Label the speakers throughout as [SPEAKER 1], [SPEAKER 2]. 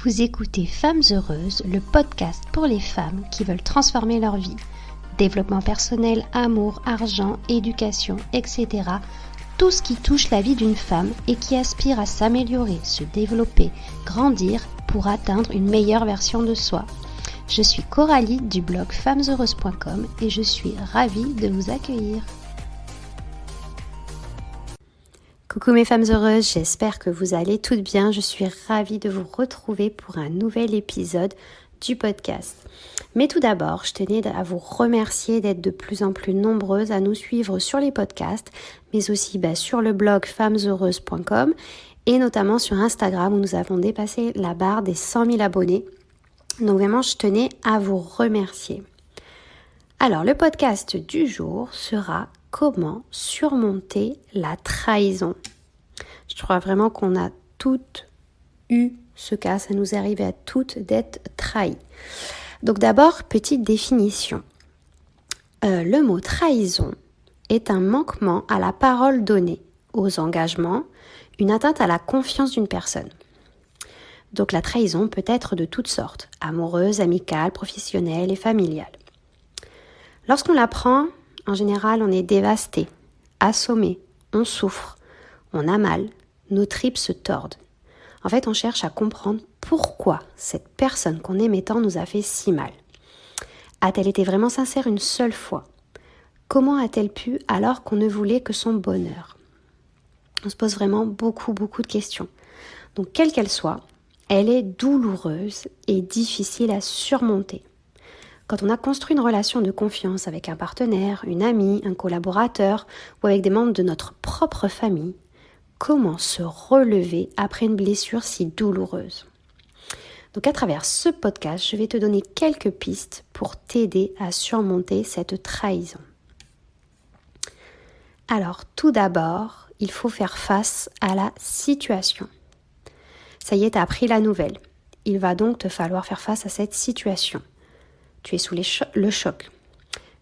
[SPEAKER 1] Vous écoutez Femmes Heureuses, le podcast pour les femmes qui veulent transformer leur vie. Développement personnel, amour, argent, éducation, etc. Tout ce qui touche la vie d'une femme et qui aspire à s'améliorer, se développer, grandir pour atteindre une meilleure version de soi. Je suis Coralie du blog femmesheureuses.com et je suis ravie de vous accueillir. Coucou mes femmes heureuses, j'espère que vous allez toutes bien. Je suis ravie de vous retrouver pour un nouvel épisode du podcast. Mais tout d'abord, je tenais à vous remercier d'être de plus en plus nombreuses à nous suivre sur les podcasts, mais aussi sur le blog femmesheureuses.com et notamment sur Instagram où nous avons dépassé la barre des 100 000 abonnés. Donc vraiment, je tenais à vous remercier. Alors, le podcast du jour sera comment surmonter la trahison. Je crois vraiment qu'on a toutes eu ce cas, ça nous est arrivé à toutes d'être trahies. Donc d'abord, petite définition. Le mot trahison est un manquement à la parole donnée, aux engagements, une atteinte à la confiance d'une personne. Donc la trahison peut être de toutes sortes, amoureuse, amicale, professionnelle et familiale. Lorsqu'on l'apprend, en général, on est dévasté, assommé, on souffre, on a mal, nos tripes se tordent. En fait, on cherche à comprendre pourquoi cette personne qu'on aimait tant nous a fait si mal. A-t-elle été vraiment sincère une seule fois ? Comment a-t-elle pu alors qu'on ne voulait que son bonheur ? On se pose vraiment beaucoup de questions. Donc, quelle qu'elle soit, elle est douloureuse et difficile à surmonter. Quand on a construit une relation de confiance avec un partenaire, une amie, un collaborateur ou avec des membres de notre propre famille, comment se relever après une blessure si douloureuse ? Donc à travers ce podcast, je vais te donner quelques pistes pour t'aider à surmonter cette trahison. Alors tout d'abord, il faut faire face à la situation. Ça y est, tu as appris la nouvelle. Il va donc te falloir faire face à cette situation. Tu es sous le choc.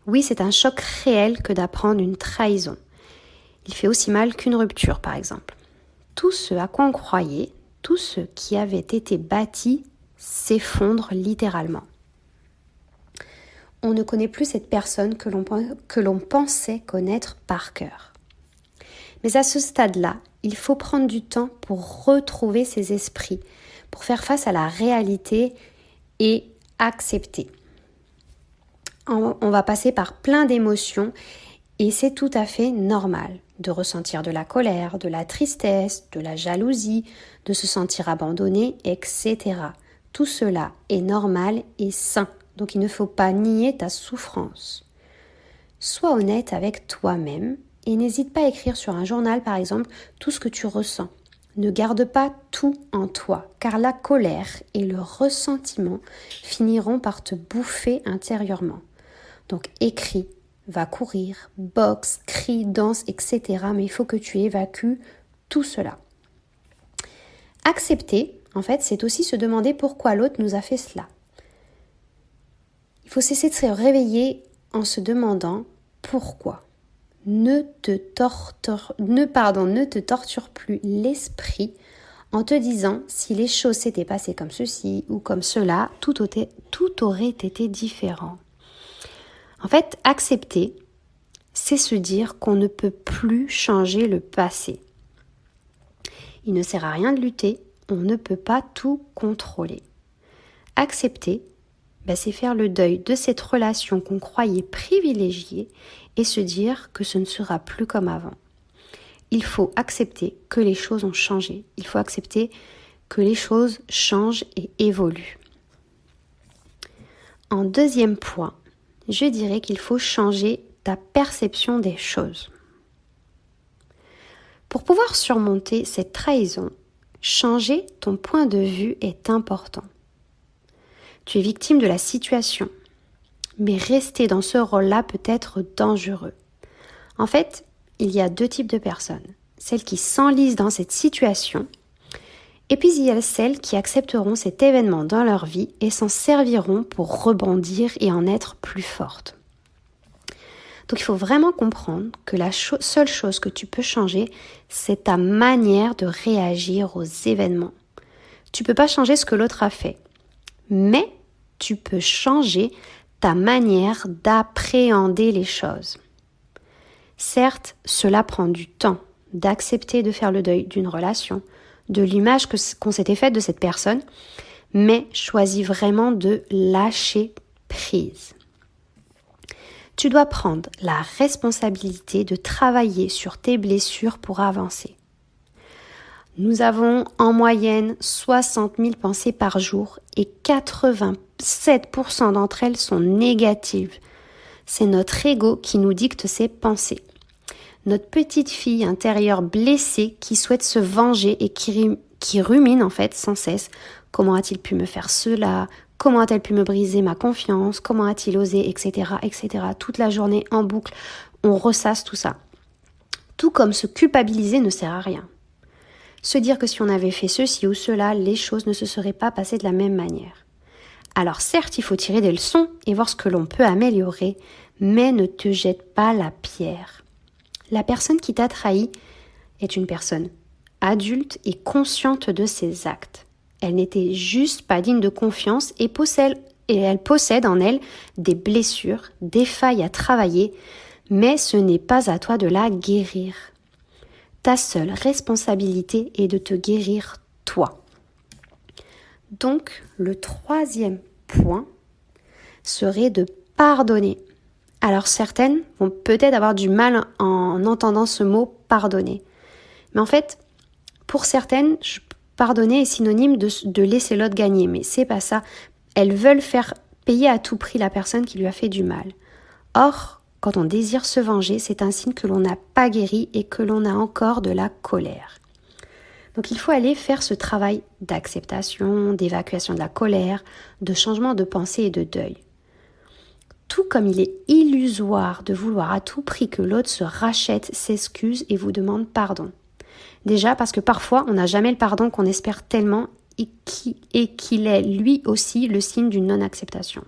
[SPEAKER 1] Oui, c'est un choc réel que d'apprendre une trahison. Il fait aussi mal qu'une rupture, par exemple. Tout ce à quoi on croyait, tout ce qui avait été bâti, s'effondre littéralement. On ne connaît plus cette personne que l'on pensait connaître par cœur. Mais à ce stade-là, il faut prendre du temps pour retrouver ses esprits, pour faire face à la réalité et accepter. On va passer par plein d'émotions et c'est tout à fait normal de ressentir de la colère, de la tristesse, de la jalousie, de se sentir abandonné, etc. Tout cela est normal et sain, donc il ne faut pas nier ta souffrance. Sois honnête avec toi-même et n'hésite pas à écrire sur un journal par exemple tout ce que tu ressens. Ne garde pas tout en toi, car la colère et le ressentiment finiront par te bouffer intérieurement. Donc écris, va courir, boxe, crie, danse, etc. Mais il faut que tu évacues tout cela. Accepter, en fait, c'est aussi se demander pourquoi l'autre nous a fait cela. Il faut cesser de se réveiller en se demandant pourquoi. Ne te torture plus l'esprit en te disant si les choses s'étaient passées comme ceci ou comme cela, tout aurait été différent. En fait, accepter, c'est se dire qu'on ne peut plus changer le passé. Il ne sert à rien de lutter, on ne peut pas tout contrôler. Accepter, c'est faire le deuil de cette relation qu'on croyait privilégiée et se dire que ce ne sera plus comme avant. Il faut accepter que les choses ont changé. Il faut accepter que les choses changent et évoluent. En deuxième point, je dirais qu'il faut changer ta perception des choses. Pour pouvoir surmonter cette trahison, changer ton point de vue est important. Tu es victime de la situation, mais rester dans ce rôle-là peut être dangereux. En fait, il y a deux types de personnes. Celles qui s'enlisent dans cette situation, et puis il y a celles qui accepteront cet événement dans leur vie et s'en serviront pour rebondir et en être plus fortes. Donc il faut vraiment comprendre que la seule chose que tu peux changer, c'est ta manière de réagir aux événements. Tu peux pas changer ce que l'autre a fait, mais tu peux changer ta manière d'appréhender les choses. Certes, cela prend du temps d'accepter de faire le deuil d'une relation, de l'image qu'on s'était faite de cette personne, mais choisis vraiment de lâcher prise. Tu dois prendre la responsabilité de travailler sur tes blessures pour avancer. Nous avons en moyenne 60 000 pensées par jour et 87% d'entre elles sont négatives. C'est notre ego qui nous dicte ces pensées. Notre petite fille intérieure blessée qui souhaite se venger et qui rumine en fait sans cesse. Comment a-t-il pu me faire cela ? Comment a-t-elle pu me briser ma confiance ? Comment a-t-il osé ? Etc. etc. Toute la journée en boucle, on ressasse tout ça. Tout comme se culpabiliser ne sert à rien. Se dire que si on avait fait ceci ou cela, les choses ne se seraient pas passées de la même manière. Alors certes, il faut tirer des leçons et voir ce que l'on peut améliorer, mais ne te jette pas la pierre. La personne qui t'a trahi est une personne adulte et consciente de ses actes. Elle n'était juste pas digne de confiance et elle possède en elle des blessures, des failles à travailler, mais ce n'est pas à toi de la guérir. Ta seule responsabilité est de te guérir toi. Donc, le 3e point serait de pardonner. Alors, certaines vont peut-être avoir du mal en entendant ce mot « pardonner ». Mais en fait, pour certaines, pardonner est synonyme de laisser l'autre gagner. Mais c'est pas ça. Elles veulent faire payer à tout prix la personne qui lui a fait du mal. Or, quand on désire se venger, c'est un signe que l'on n'a pas guéri et que l'on a encore de la colère. Donc il faut aller faire ce travail d'acceptation, d'évacuation de la colère, de changement de pensée et de deuil. Tout comme il est illusoire de vouloir à tout prix que l'autre se rachète, s'excuse et vous demande pardon. Déjà parce que parfois on n'a jamais le pardon qu'on espère tellement et qu'il est lui aussi le signe d'une non-acceptation.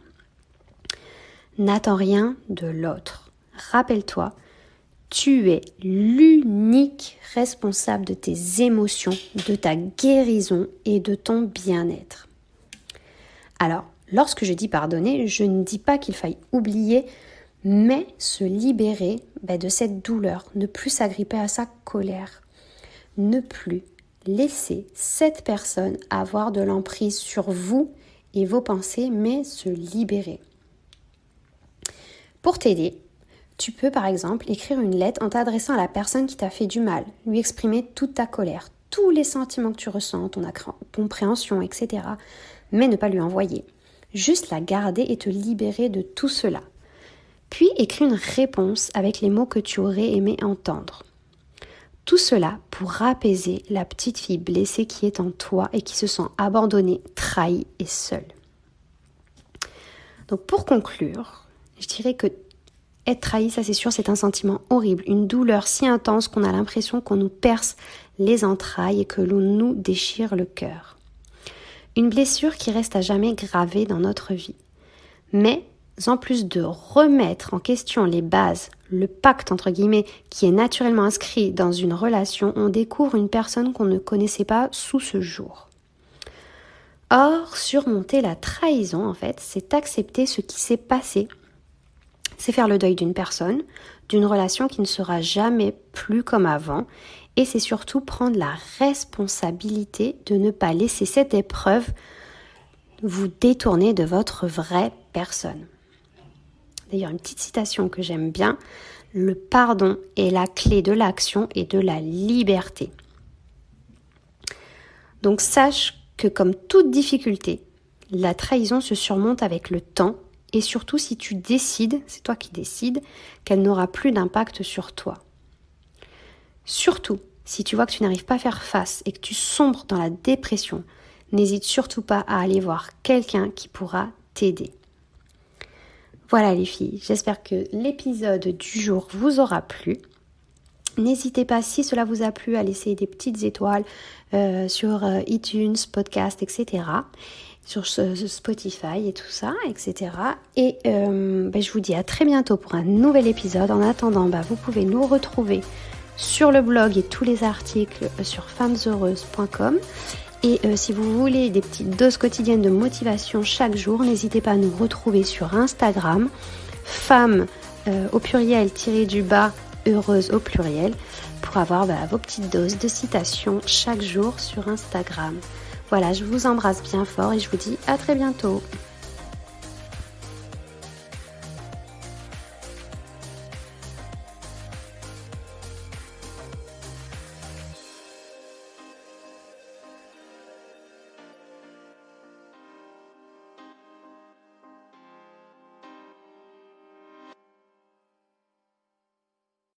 [SPEAKER 1] N'attends rien de l'autre. Rappelle-toi, tu es l'unique responsable de tes émotions, de ta guérison et de ton bien-être. Alors, lorsque je dis pardonner, je ne dis pas qu'il faille oublier, mais se libérer de cette douleur, ne plus s'agripper à sa colère, ne plus laisser cette personne avoir de l'emprise sur vous et vos pensées, mais se libérer. Pour t'aider, tu peux par exemple écrire une lettre en t'adressant à la personne qui t'a fait du mal, lui exprimer toute ta colère, tous les sentiments que tu ressens, ton compréhension, etc. Mais ne pas lui envoyer. Juste la garder et te libérer de tout cela. Puis écris une réponse avec les mots que tu aurais aimé entendre. Tout cela pour apaiser la petite fille blessée qui est en toi et qui se sent abandonnée, trahie et seule. Donc pour conclure, je dirais que être trahi, ça c'est sûr, c'est un sentiment horrible, une douleur si intense qu'on a l'impression qu'on nous perce les entrailles et que l'on nous déchire le cœur. Une blessure qui reste à jamais gravée dans notre vie. Mais en plus de remettre en question les bases, le pacte entre guillemets qui est naturellement inscrit dans une relation, on découvre une personne qu'on ne connaissait pas sous ce jour. Or, surmonter la trahison, en fait, c'est accepter ce qui s'est passé. C'est faire le deuil d'une personne, d'une relation qui ne sera jamais plus comme avant. Et c'est surtout prendre la responsabilité de ne pas laisser cette épreuve vous détourner de votre vraie personne. D'ailleurs, une petite citation que j'aime bien, le pardon est la clé de l'action et de la liberté. Donc sache que comme toute difficulté, la trahison se surmonte avec le temps et surtout si tu décides, c'est toi qui décides, qu'elle n'aura plus d'impact sur toi. Surtout, si tu vois que tu n'arrives pas à faire face et que tu sombres dans la dépression, n'hésite surtout pas à aller voir quelqu'un qui pourra t'aider. Voilà les filles, j'espère que l'épisode du jour vous aura plu. N'hésitez pas, si cela vous a plu, à laisser des petites étoiles sur iTunes, podcast, etc. Sur Spotify et tout ça, etc. Et je vous dis à très bientôt pour un nouvel épisode. En attendant, vous pouvez nous retrouver sur le blog et tous les articles sur femmesheureuses.com. Et si vous voulez des petites doses quotidiennes de motivation chaque jour, n'hésitez pas à nous retrouver sur Instagram, femme au pluriel tiré-du-bas, heureuse au pluriel, pour avoir vos petites doses de citations chaque jour sur Instagram. Voilà, je vous embrasse bien fort et je vous dis à très bientôt.